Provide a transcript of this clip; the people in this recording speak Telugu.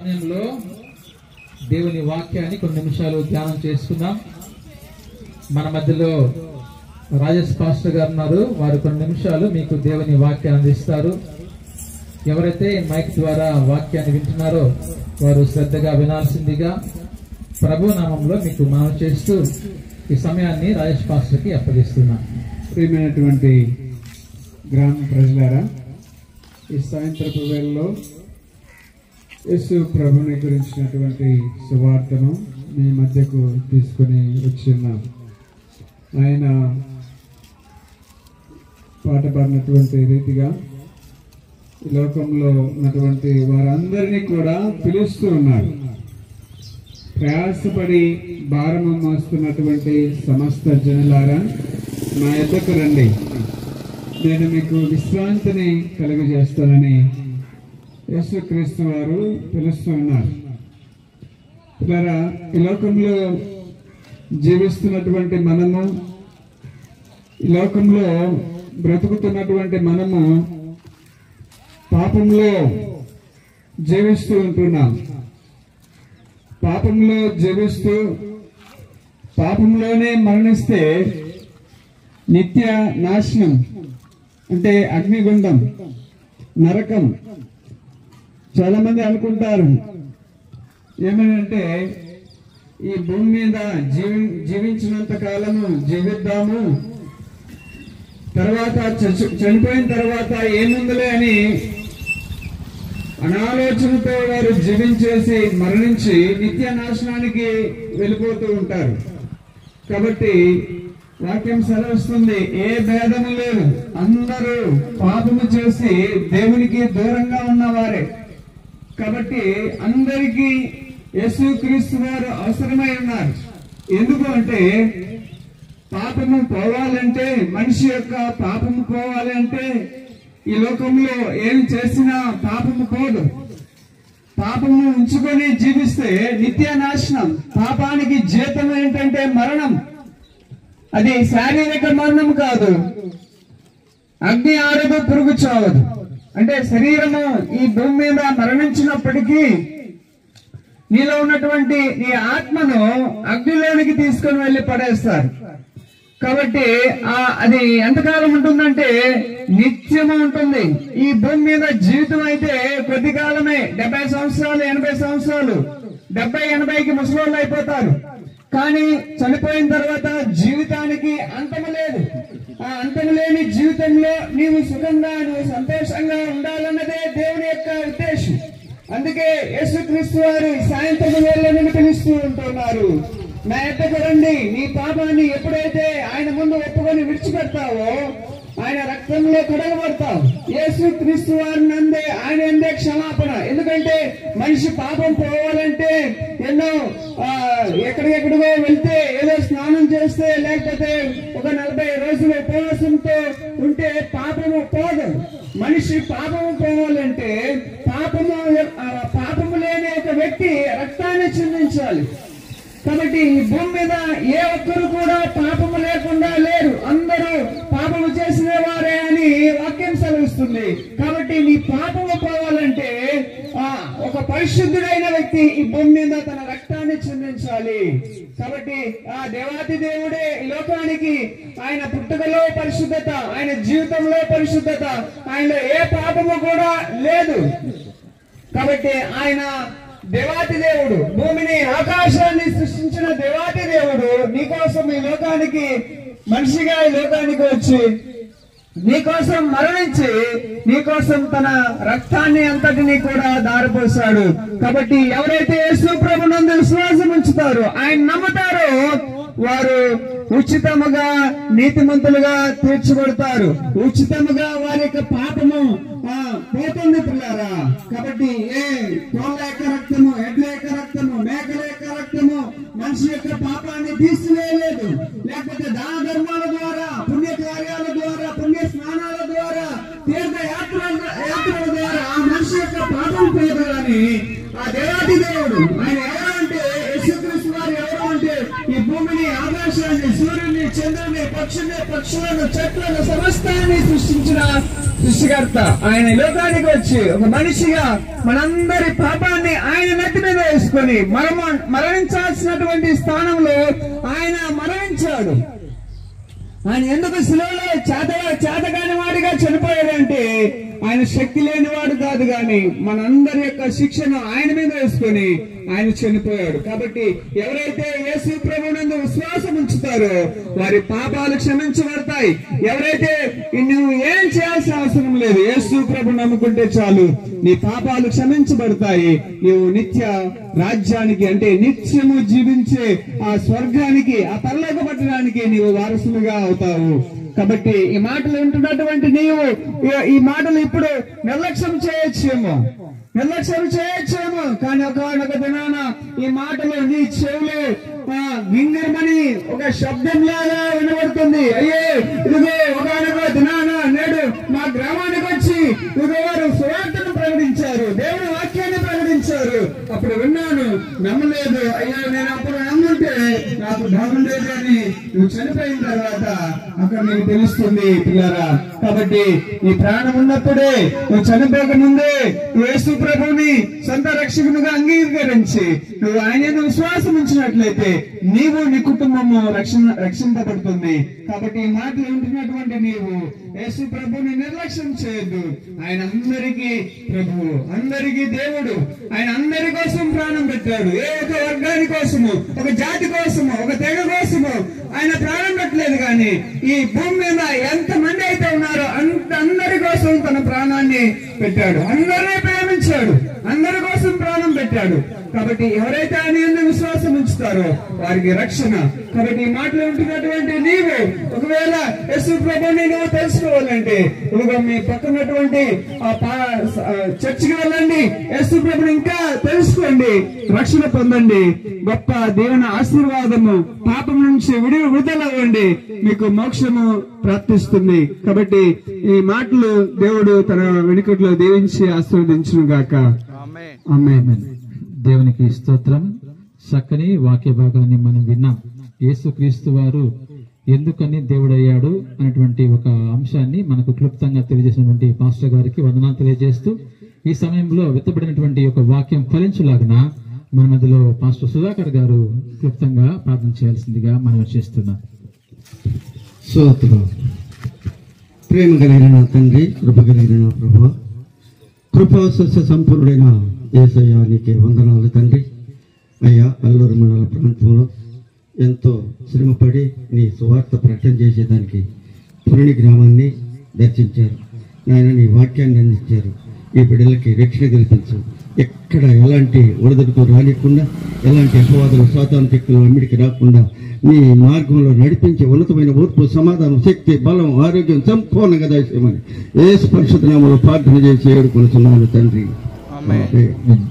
సమయంలో దేవుని వాక్యాన్ని కొన్ని నిమిషాలు ధ్యానం చేసుకుందాం. మన మధ్యలో రాజేష్ పాస్టర్ గారు ఉన్నారు. వారు కొన్ని నిమిషాలు మీకు దేవుని వాక్యాన్ని అందిస్తారు. ఎవరైతే మైక్ ద్వారా వాక్యాన్ని వింటున్నారో వారు శ్రద్ధగా వినాల్సిందిగా ప్రభు నామంలో మీకు మనవి చేస్తూ ఈ సమయాన్ని రాజేష్ పాస్టర్ కి అప్పగిస్తున్నాం. ప్రియమైనటువంటి గ్రామ ప్రజలారా, ఈ సాయంత్రపు వేళలో యేసు ప్రభుని గురించినటువంటి సువార్తను మీ మధ్యకు తీసుకుని వచ్చిన్నాం. ఆయన పాట పాడినటువంటి రీతిగా ఈ లోకంలో ఉన్నటువంటి వారందరినీ కూడా పిలుస్తూ ఉన్నారు. ప్రయాసపడి భారము మోస్తున్నటువంటి సమస్త జనులారా, నా యొద్దకు రండి, నేను మీకు విశ్రాంతిని కలుగజేస్తానని యేసుక్రీస్తు వారు పిలుస్తూ ఉన్నారు. ఇలా ఈ లోకంలో జీవిస్తున్నటువంటి మనము, ఈ లోకంలో బ్రతుకుతున్నటువంటి మనము పాపంలో జీవిస్తూ ఉంటున్నాం. పాపంలో జీవిస్తూ పాపంలోనే మరణిస్తే నిత్య నాశనం అంటే అగ్నిగుండం, నరకం. చాలా మంది అనుకుంటారు ఏమనంటే, ఈ భూమి మీద జీవించినంత కాలము జీవిద్దాము, తర్వాత చనిపోయిన తర్వాత ఏముందిలే అని అనాలోచనతో వారు జీవించేసి మరణించి నిత్య నాశనానికి వెళ్ళిపోతూ ఉంటారు. కాబట్టి వాక్యం సెలవిస్తుంది, ఏ భేదము లేదు, అందరూ పాపము చేసి దేవునికి దూరంగా ఉన్నవారే. కాబట్టి అందరికీ యేసుక్రీస్తు వారు అవసరమై ఉన్నారు. ఎందుకు అంటే, పాపము పోవాలంటే, మనిషి యొక్క పాపము పోవాలంటే ఈ లోకంలో ఏం చేసినా పాపము పోదు. పాపము ఉంచుకొని జీవిస్తే నిత్య నాశనం. పాపానికి జీతం ఏంటంటే మరణం. అది శారీరక మరణం కాదు, అగ్ని ఆరదు, పురుగు చావదు. అంటే శరీరము ఈ భూమి మీద మరణించినప్పటికీ నీలో ఉన్నటువంటి నీ ఆత్మను అగ్నిలోనికి తీసుకొని వెళ్ళి పడేస్తారు. కాబట్టి అది ఎంతకాలం ఉంటుందంటే నిత్యము ఉంటుంది. ఈ భూమి మీద జీవితం అయితే కొద్ది కాలమే, 70 సంవత్సరాలు 80 సంవత్సరాలు, 70-80కి ముసలోళ్ళు అయిపోతారు. కానీ చనిపోయిన తర్వాత జీవితానికి అంతము లేదు. ఆ అంతము లేని జీవితంలో నీవు సుఖంగా, నువ్వు సంతోషంగా ఉండాలన్నదే దేవుని యొక్క ఉద్దేశం. అందుకే యేసుక్రీస్తు వారు సాయంత్రం వేళ పిలుస్తూ ఉంటున్నారు, నా యొద్దకు రండి. నీ పాపాన్ని ఎప్పుడైతే ఆయన ముందు ఒప్పుకొని విడిచిపెడతావో ఆయన రక్తంలో కడగబడతావు. యేసుక్రీస్తు వారి నందే, ఆయన అందే క్షమాపణ. ఎందుకంటే మనిషి పాపం పోవాలంటే ఎన్నో ఎక్కడికెక్కడికో వెళ్తే, ఏదో స్నానం చేస్తే, లేకపోతే ఒక 40 రోజులు ఉపవాసంతో ఉంటే పాపము పోదు. మనిషి పాపము పోవాలంటే పాపము లేని ఒక వ్యక్తి రక్తాన్ని చిందించాలి. కాబట్టి ఈ భూమి మీద ఏ ఒక్కరు కూడా పాపము లేకుండా లేరు, అందరూ పాపము చేసిన వారే అని వాక్యం సెలవిస్తుంది. కాబట్టి నీ పాపము పోవాలంటే ఒక పరిశుద్ధుడైన వ్యక్తి ఈ భూమి మీద తన రక్తాన్ని చిందించాలి. కాబట్టి ఆ దేవాతి దేవుడే ఈ లోకానికి, ఆయన పుట్టుకలో పరిశుద్ధత, ఆయన జీవితంలో పరిశుద్ధత, ఆయనలో ఏ పాపము కూడా లేదు. కాబట్టి ఆయన దేవాతి దేవుడు, భూమిని ఆకాశాన్ని సృష్టించిన దేవాతి దేవుడు నీకోసం ఈ లోకానికి మనిషిగా ఈ లోకానికి వచ్చి నీకోసం మరణించి నీకోసం తన రక్తాన్ని అంతటినీ కూడా దారిపోసాడు. కాబట్టి ఎవరైతే యేసు ప్రభునందు విశ్వాసం ఉంచుతారో, ఆయన నమ్ముతారో, వారు ఉచితముగా నీతిమంతులుగా తీర్చబడతారు. ఉచితముగా వారి యొక్క పాపము పోతుంది పిల్లారా. కాబట్టి ఏ తోళ్ళ యొక్క రక్తము, ఎడ్ల యొక్క రక్తము, మేకల యొక్క రక్తము మనిషి యొక్క పాపాన్ని తీసివేయలేదు. లేకపోతే దాన ధర్మాల ద్వారా, పుణ్య కార్యాల ద్వారా, పుణ్య స్నానాల ద్వారా, తీర్థ యాత్రల ద్వారా ఆ మనిషి యొక్క పాపం పోదు. కానీ ఆ దేవాది దేవుడు ఆయన ఎవరు అంటే, యేసుక్రీస్తు వారు ఎవరు అంటే, ఈ భూమిని, ఆకాశాన్ని, సూర్యుని, చంద్రుని, పక్షులను, చెట్లను, సమస్తాన్ని సృష్టించిన సృష్టికర్త ఆయన లోకానికి వచ్చి ఒక మనిషిగా మనందరి పాపాన్ని ఆయన వేసుకొని మరణించాల్సినటువంటి స్థానంలో ఆయన మరణించాడు. ఆయన ఎందుకు శిలువలో చేతగాని వాడిగా చనిపోయాడంటే ఆయన శక్తి లేనివాడు కాదు, కానీ మనందరి యొక్క శిక్షను ఆయన మీద వేసుకొని ఆయన చనిపోయాడు. కాబట్టి ఎవరైతే యేసు ప్రభువునందు విశ్వాసం ఉంచుతారో వారి పాపాలు క్షమించబడతాయి. ఎవరైతే నువ్వు ఏం చేయాల్సిన అవసరం లేదు, యేసు ప్రభు నమ్ముకుంటే చాలు, నీ పాపాలు క్షమించబడతాయి. నీవు నిత్య రాజ్యానికి అంటే నిత్యము జీవించే ఆ స్వర్గానికి, ఆ పరలోక పట్టణానికి నీవు వారసులుగా అవుతావు. కాబట్టి ఈ మాటలు వింటున్నటువంటి నీవు ఈ మాటలు ఇప్పుడు నిర్లక్ష్యం చేయొచ్చేమో, కానీ ఒక దినాన ఈ మాటలు నీ చెవులు గింగిరమని ఒక శబ్దం లాగా వినబడుతుంది. అయ్యే ఇదిగో ఒకనొక దినాన నేడు మా గ్రామానికి వచ్చి ఇదిగో వారు సువార్తను ప్రకటించారు, దేవుని వాక్యాన్ని ప్రకటించారు. అప్పుడు విన్నాను, నమ్మలేదు. అయ్యా నేను అప్పుడు నమ్ముంటే నాకు ధనం లేదు అని నువ్వు చనిపోయిన తర్వాత అక్కడ నీకు తెలుస్తుంది పిల్లరా. కాబట్టి నీ ప్రాణం ఉన్నప్పుడే, నువ్వు చనిపోక ముందే యేసు ప్రభువుని సొంత రక్షకునిగా అంగీకరించి నువ్వు ఆయన విశ్వాసం ఉంచినట్లయితే నీవు నీ కుటుంబము రక్షింపబడుతుంది. కాబట్టి ఈ మాటలు వింటున్నటువంటి నీవు యేసు ప్రభువుని నిర్లక్ష్యం చేయొద్దు. ఆయన అందరికీ ప్రభువు, అందరికీ దేవుడు. ఆయన అందరి కోసం ప్రాణం పెట్టాడు. ఏ ఒక వర్గాని కోసము, ఒక జాతి కోసము, ఒక తెగ కోసము ఆయన ప్రాణం పెట్టలేదు. కానీ ఈ భూమి మీద ఎంత మంది అయితే ఉన్నారో అందరి కోసం తన ప్రాణాన్ని పెట్టాడు. అందరినీ ప్రేమించాడు, అందరి కోసం ప్రాణం పెట్టాడు. కాబట్టి ఎవరైతే ఆయన యందు విశ్వాసం ఉంచుతారో వారికి రక్షణ. కాబట్టి ఈ మాటలు ఉంటున్నటువంటి నీవు ఒకవేళ యేసు ప్రభువుని నువ్వు తెలుసుకోవాలంటే ఇదిగో మీ పక్కనటువంటి చర్చికి వెళ్ళండి, యేసు ప్రభుని ఇంకా తెలుసుకోండి, రక్షణ పొందండి, గొప్ప దేవుని ఆశీర్వాదము, పాపం నుంచి విడుదల అవ్వండి, మీకు మోక్షము ప్రాప్తిస్తుంది. కాబట్టి ఈ మాటలు దేవుడు తన వెనుకట్లో దీవించి ఆశీర్వదించును గాక. ఆమేన్. దేవునికి స్తోత్రం. చక్కని వాక్య భాగాన్ని మనం విన్నాం. యేసుక్రీస్తు వారు ఎందుకని దేవుడయ్యాడు అనేటువంటి ఒక అంశాన్ని మనకు క్లుప్తంగా తెలియజేసినటువంటి పాస్టర్ గారికి వందనాలు తెలియజేస్తూ ఈ సమయంలో విత్తబడినటువంటి ఒక వాక్యం ఫలించులాగన మన మధ్యలో పాస్టర్ సుధాకర్ గారు క్లుప్తంగా ప్రార్థన చేయాల్సిందిగా మనం చేస్తున్నాం. స్తోత్రం. ప్రేమ కలిగిన నా తండ్రి, కృప కలిగిన నా ప్రభువా, కృపా సస్య సంపూర్ణుడైన యేసయ్య నీకే వందనాలు తండ్రి. అయ్యా, అల్లూరు మండల ప్రాంతంలో ఎంతో శ్రమపడి నీ సువార్త ప్రకటన చేసేదానికి పురుని గ్రామాన్ని దర్శించారు. నాయన నీ వాక్యాన్ని అందించారు. ఈ బిడ్డలకి రక్షణ కల్పించు. ఎక్కడ ఎలాంటి ఒడదడుకు రానికుండా, ఎలాంటి అపవాదులు సాతాను శక్తులు అమ్మిడికి రాకుండా నీ మార్గంలో నడిపించి ఉన్నతమైన ఓర్పు, సమాధానం, శక్తి, బలం, ఆరోగ్యం సంపూర్ణంగా దయచేయమని యేసు పరిశుద్ధ నామములో ప్రార్థన చేసి ఏడుకొనుచున్నాను తండ్రి. ఆమేన్.